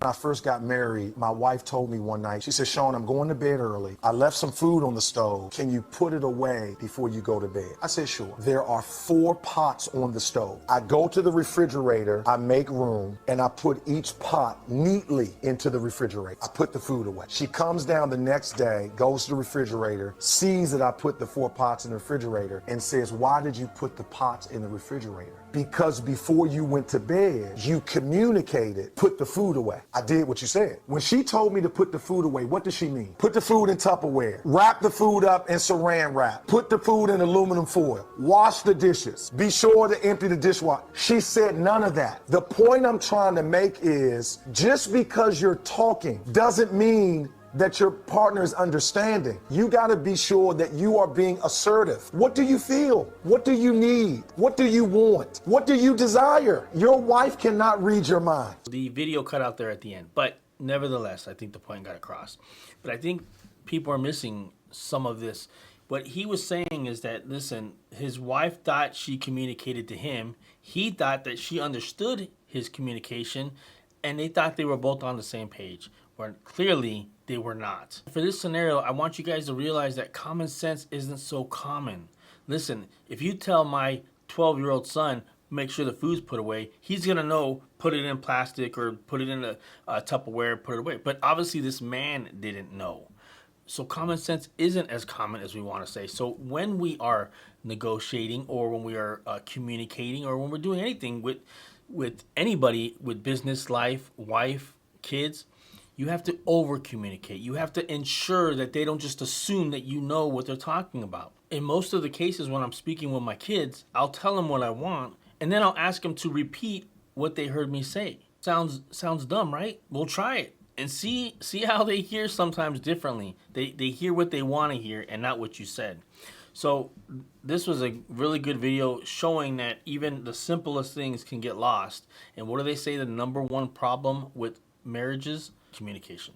When I first got married, my wife told me one night, she said, Sean, I'm going to bed early. I left some food on the stove. Can you put it away before you go to bed? I said, sure. There are 4 pots on the stove. I go to the refrigerator, I make room, and I put each pot neatly into the refrigerator. I put the food away. She comes down the next day, goes to the refrigerator, sees that I put the 4 pots in the refrigerator, and says, why did you put the pots in the refrigerator? Because before you went to bed, you communicated, put the food away. I did what you said. When she told me to put the food away, what does she mean? Put the food in Tupperware, wrap the food up in saran wrap, put the food in aluminum foil, wash the dishes, be sure to empty the dishwasher. She said none of that. The point I'm trying to make is just because you're talking doesn't mean that your partner is understanding. You got to be sure that you are being assertive. What do you feel? What do you need? What do you want? What do you desire? Your wife cannot read your mind. The video cut out there at the end, but nevertheless, I think the point got across. But I think people are missing some of this. What he was saying is that, listen, his wife thought she communicated to him. He thought that she understood his communication, and they thought they were both on the same page, where clearly they were not. For this scenario, I want you guys to realize that common sense isn't so common. Listen, if you tell my 12-year-old son, make sure the food's put away, he's gonna know, put it in plastic or put it in a Tupperware, put it away. But obviously this man didn't know. So common sense isn't as common as we want to say. So when we are negotiating, or when we are communicating, or when we're doing anything with anybody, with business, life, wife, kids, you have to over communicate. You have to ensure that they don't just assume that you know what they're talking about. In most of the cases when I'm speaking with my kids, I'll tell them what I want, and then I'll ask them to repeat what they heard me say. Sounds dumb, right? We'll try it and see how they hear sometimes differently. They hear what they want to hear and not what you said. So this was a really good video showing that even the simplest things can get lost. And what do they say the number one problem with marriages? Communication.